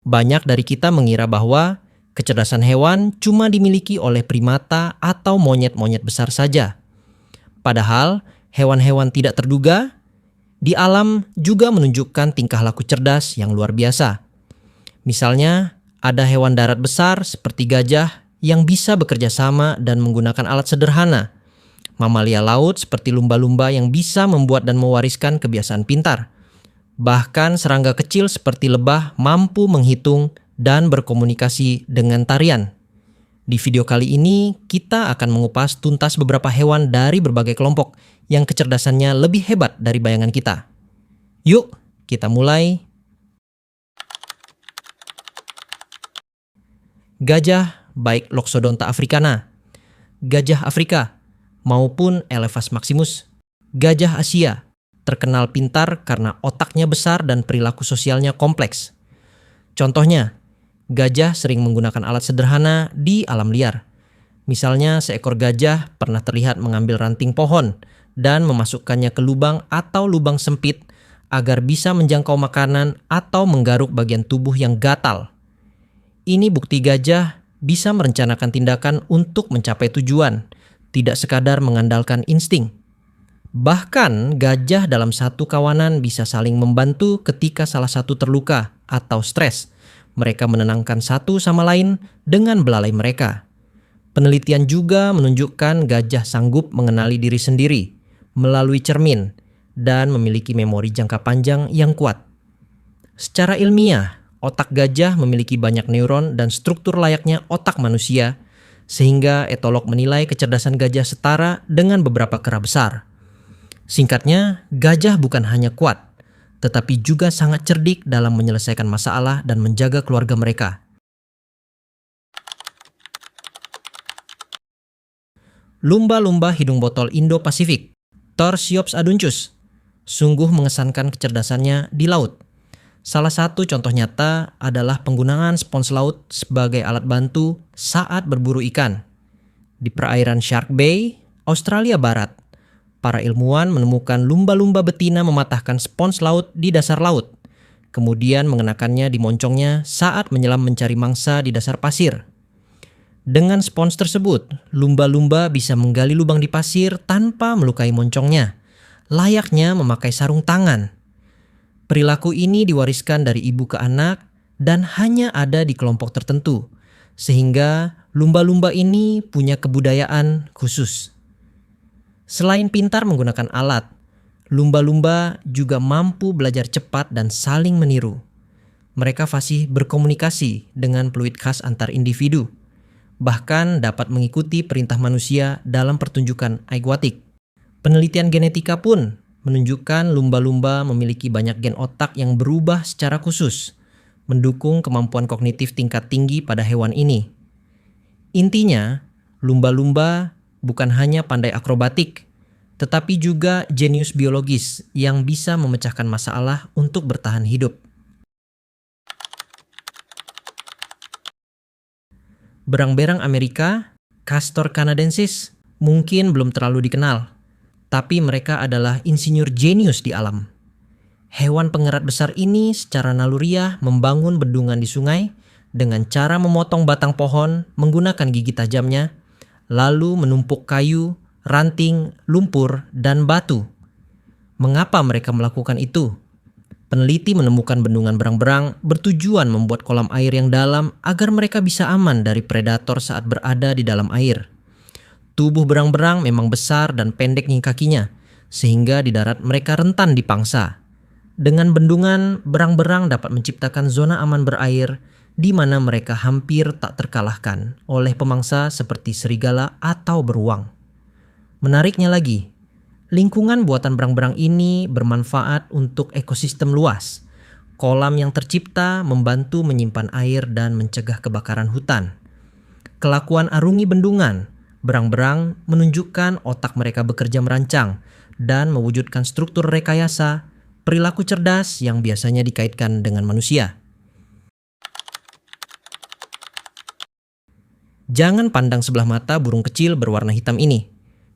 Banyak dari kita mengira bahwa kecerdasan hewan cuma dimiliki oleh primata atau monyet-monyet besar saja. Padahal, hewan-hewan tidak terduga di alam juga menunjukkan tingkah laku cerdas yang luar biasa. Misalnya, ada hewan darat besar seperti gajah yang bisa bekerja sama dan menggunakan alat sederhana. Mamalia laut seperti lumba-lumba yang bisa membuat dan mewariskan kebiasaan pintar. Bahkan serangga kecil seperti lebah mampu menghitung dan berkomunikasi dengan tarian. Di video kali ini, kita akan mengupas tuntas beberapa hewan dari berbagai kelompok yang kecerdasannya lebih hebat dari bayangan kita. Yuk, kita mulai. Gajah, baik Loxodonta africana, gajah Afrika, maupun Elephas maximus. Gajah Asia, terkenal pintar karena otaknya besar dan perilaku sosialnya kompleks. Contohnya, gajah sering menggunakan alat sederhana di alam liar. Misalnya, seekor gajah pernah terlihat mengambil ranting pohon dan memasukkannya ke lubang atau lubang sempit agar bisa menjangkau makanan atau menggaruk bagian tubuh yang gatal. Ini bukti gajah bisa merencanakan tindakan untuk mencapai tujuan, tidak sekadar mengandalkan insting. Bahkan gajah dalam satu kawanan bisa saling membantu ketika salah satu terluka atau stres. Mereka menenangkan satu sama lain dengan belalai mereka. Penelitian juga menunjukkan gajah sanggup mengenali diri sendiri melalui cermin dan memiliki memori jangka panjang yang kuat. Secara ilmiah, otak gajah memiliki banyak neuron dan struktur layaknya otak manusia, sehingga etolog menilai kecerdasan gajah setara dengan beberapa kera besar. Singkatnya, gajah bukan hanya kuat, tetapi juga sangat cerdik dalam menyelesaikan masalah dan menjaga keluarga mereka. Lumba-lumba hidung botol Indo-Pasifik, Tursiops aduncus, sungguh mengesankan kecerdasannya di laut. Salah satu contoh nyata adalah penggunaan spons laut sebagai alat bantu saat berburu ikan. Di perairan Shark Bay, Australia Barat, para ilmuwan menemukan lumba-lumba betina mematahkan spons laut di dasar laut, kemudian mengenakannya di moncongnya saat menyelam mencari mangsa di dasar pasir. Dengan spons tersebut, lumba-lumba bisa menggali lubang di pasir tanpa melukai moncongnya, layaknya memakai sarung tangan. Perilaku ini diwariskan dari ibu ke anak dan hanya ada di kelompok tertentu, sehingga lumba-lumba ini punya kebudayaan khusus. Selain pintar menggunakan alat, lumba-lumba juga mampu belajar cepat dan saling meniru. Mereka fasih berkomunikasi dengan fluid khas antar individu, bahkan dapat mengikuti perintah manusia dalam pertunjukan aigwatik. Penelitian genetika pun menunjukkan lumba-lumba memiliki banyak gen otak yang berubah secara khusus, mendukung kemampuan kognitif tingkat tinggi pada hewan ini. Intinya, lumba-lumba bukan hanya pandai akrobatik, tetapi juga jenius biologis yang bisa memecahkan masalah untuk bertahan hidup. Berang-berang Amerika, Castor canadensis, mungkin belum terlalu dikenal, tapi mereka adalah insinyur jenius di alam. Hewan pengerat besar ini secara naluriah membangun bendungan di sungai dengan cara memotong batang pohon menggunakan gigi tajamnya, lalu menumpuk kayu, ranting, lumpur, dan batu. Mengapa mereka melakukan itu? Peneliti menemukan bendungan berang-berang bertujuan membuat kolam air yang dalam agar mereka bisa aman dari predator saat berada di dalam air. Tubuh berang-berang memang besar dan pendeknya kakinya, sehingga di darat mereka rentan dipangsa. Dengan bendungan, berang-berang dapat menciptakan zona aman berair di mana mereka hampir tak terkalahkan oleh pemangsa seperti serigala atau beruang. Menariknya lagi, lingkungan buatan berang-berang ini bermanfaat untuk ekosistem luas. Kolam yang tercipta membantu menyimpan air dan mencegah kebakaran hutan. Kelakuan arungi bendungan, berang-berang menunjukkan otak mereka bekerja merancang dan mewujudkan struktur rekayasa, perilaku cerdas yang biasanya dikaitkan dengan manusia. Jangan pandang sebelah mata burung kecil berwarna hitam ini.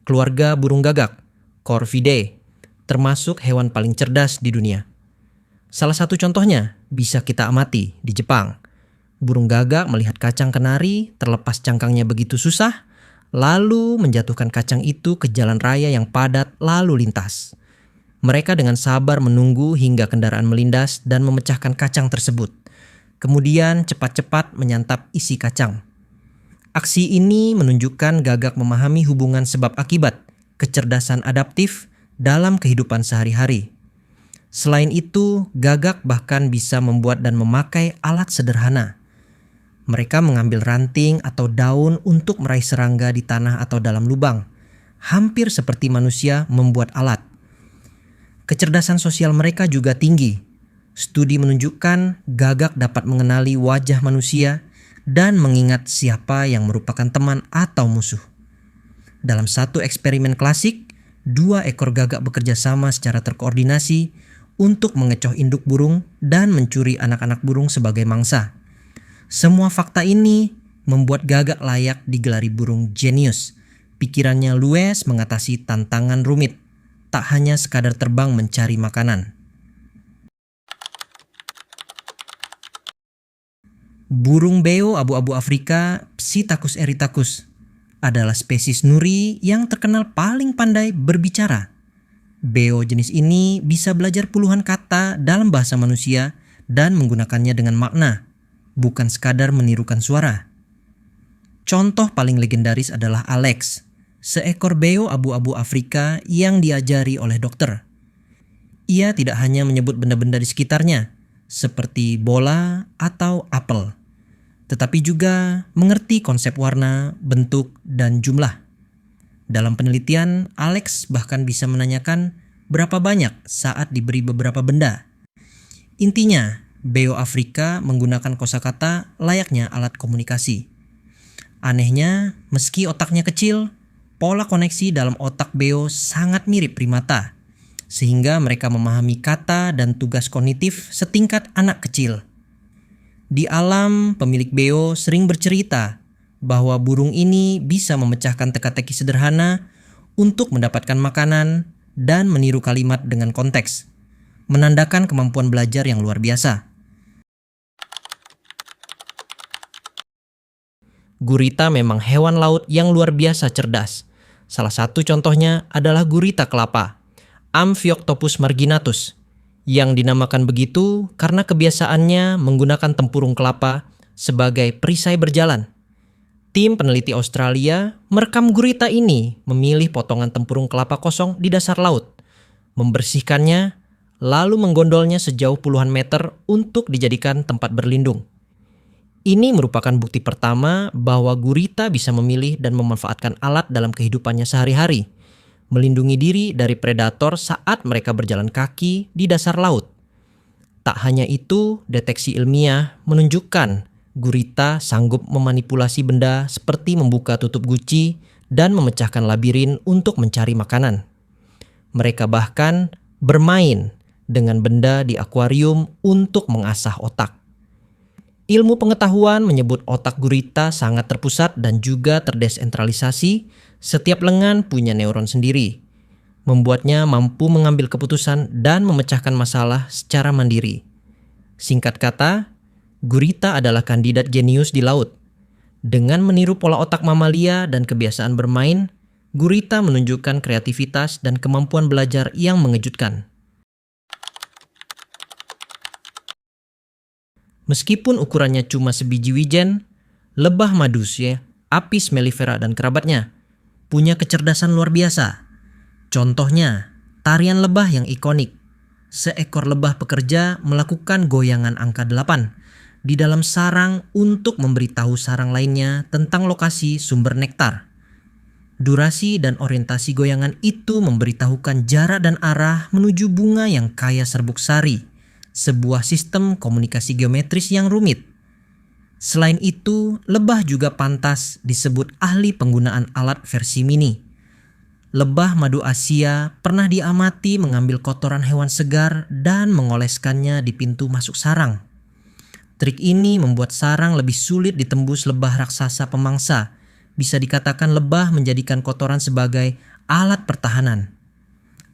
Keluarga burung gagak, Corvidae, termasuk hewan paling cerdas di dunia. Salah satu contohnya bisa kita amati di Jepang. Burung gagak melihat kacang kenari terlepas cangkangnya begitu susah, lalu menjatuhkan kacang itu ke jalan raya yang padat lalu lintas. Mereka dengan sabar menunggu hingga kendaraan melindas dan memecahkan kacang tersebut. Kemudian cepat-cepat menyantap isi kacang. Aksi ini menunjukkan gagak memahami hubungan sebab akibat, kecerdasan adaptif dalam kehidupan sehari-hari. Selain itu, gagak bahkan bisa membuat dan memakai alat sederhana. Mereka mengambil ranting atau daun untuk meraih serangga di tanah atau dalam lubang, hampir seperti manusia membuat alat. Kecerdasan sosial mereka juga tinggi. Studi menunjukkan gagak dapat mengenali wajah manusia dan mengingat siapa yang merupakan teman atau musuh. Dalam satu eksperimen klasik, 2 ekor gagak bekerja sama secara terkoordinasi untuk mengecoh induk burung dan mencuri anak-anak burung sebagai mangsa. Semua fakta ini membuat gagak layak digelari burung jenius. Pikirannya luas mengatasi tantangan rumit, tak hanya sekadar terbang mencari makanan. Burung beo abu-abu Afrika, Psittacus erythacus, adalah spesies nuri yang terkenal paling pandai berbicara. Beo jenis ini bisa belajar puluhan kata dalam bahasa manusia dan menggunakannya dengan makna, bukan sekadar menirukan suara. Contoh paling legendaris adalah Alex, seekor beo abu-abu Afrika yang diajari oleh dokter. Ia tidak hanya menyebut benda-benda di sekitarnya, seperti bola atau apel, tetapi juga mengerti konsep warna, bentuk, dan jumlah. Dalam penelitian, Alex bahkan bisa menanyakan berapa banyak saat diberi beberapa benda. Intinya, beo Afrika menggunakan kosakata layaknya alat komunikasi. Anehnya, meski otaknya kecil, pola koneksi dalam otak beo sangat mirip primata, sehingga mereka memahami kata dan tugas kognitif setingkat anak kecil. Di alam, pemilik beo sering bercerita bahwa burung ini bisa memecahkan teka-teki sederhana untuk mendapatkan makanan dan meniru kalimat dengan konteks, menandakan kemampuan belajar yang luar biasa. Gurita memang hewan laut yang luar biasa cerdas. Salah satu contohnya adalah gurita kelapa, Amphioktopus marginatus, yang dinamakan begitu karena kebiasaannya menggunakan tempurung kelapa sebagai perisai berjalan. Tim peneliti Australia merekam gurita ini memilih potongan tempurung kelapa kosong di dasar laut, membersihkannya, lalu menggondolnya sejauh puluhan meter untuk dijadikan tempat berlindung. Ini merupakan bukti pertama bahwa gurita bisa memilih dan memanfaatkan alat dalam kehidupannya sehari-hari, melindungi diri dari predator saat mereka berjalan kaki di dasar laut. Tak hanya itu, deteksi ilmiah menunjukkan gurita sanggup memanipulasi benda seperti membuka tutup guci dan memecahkan labirin untuk mencari makanan. Mereka bahkan bermain dengan benda di akuarium untuk mengasah otak. Ilmu pengetahuan menyebut otak gurita sangat terpusat dan juga terdesentralisasi. Setiap lengan punya neuron sendiri, membuatnya mampu mengambil keputusan dan memecahkan masalah secara mandiri. Singkat kata, gurita adalah kandidat jenius di laut. Dengan meniru pola otak mamalia dan kebiasaan bermain, gurita menunjukkan kreativitas dan kemampuan belajar yang mengejutkan. Meskipun ukurannya cuma sebiji wijen, lebah madusia, Apis mellifera dan kerabatnya punya kecerdasan luar biasa. Contohnya, tarian lebah yang ikonik. Seekor lebah pekerja melakukan goyangan angka 8 di dalam sarang untuk memberitahu sarang lainnya tentang lokasi sumber nektar. Durasi dan orientasi goyangan itu memberitahukan jarak dan arah menuju bunga yang kaya serbuk sari, sebuah sistem komunikasi geometris yang rumit. Selain itu, lebah juga pantas disebut ahli penggunaan alat versi mini. Lebah madu Asia pernah diamati mengambil kotoran hewan segar dan mengoleskannya di pintu masuk sarang. Trik ini membuat sarang lebih sulit ditembus lebah raksasa pemangsa. Bisa dikatakan lebah menjadikan kotoran sebagai alat pertahanan.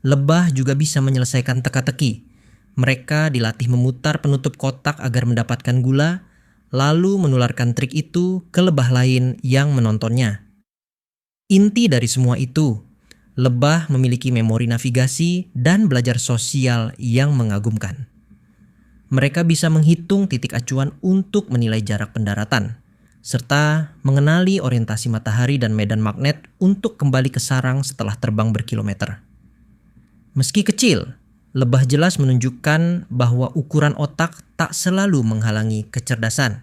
Lebah juga bisa menyelesaikan teka-teki. Mereka dilatih memutar penutup kotak agar mendapatkan gula, lalu menularkan trik itu ke lebah lain yang menontonnya. Inti dari semua itu, lebah memiliki memori navigasi dan belajar sosial yang mengagumkan. Mereka bisa menghitung titik acuan untuk menilai jarak pendaratan, serta mengenali orientasi matahari dan medan magnet untuk kembali ke sarang setelah terbang berkilometer. Meski kecil, lebah jelas menunjukkan bahwa ukuran otak tak selalu menghalangi kecerdasan.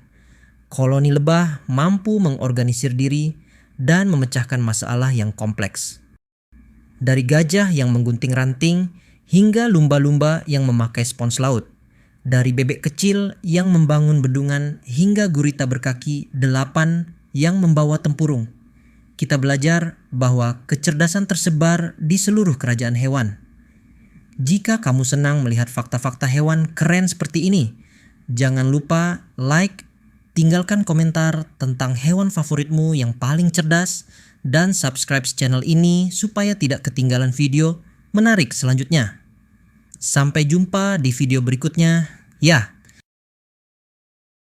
Koloni lebah mampu mengorganisir diri dan memecahkan masalah yang kompleks. Dari gajah yang menggunting ranting hingga lumba-lumba yang memakai spons laut. Dari bebek kecil yang membangun bendungan hingga gurita berkaki 8 yang membawa tempurung. Kita belajar bahwa kecerdasan tersebar di seluruh kerajaan hewan. Jika kamu senang melihat fakta-fakta hewan keren seperti ini, jangan lupa like, tinggalkan komentar tentang hewan favoritmu yang paling cerdas, dan subscribe channel ini supaya tidak ketinggalan video menarik selanjutnya. Sampai jumpa di video berikutnya. Ya,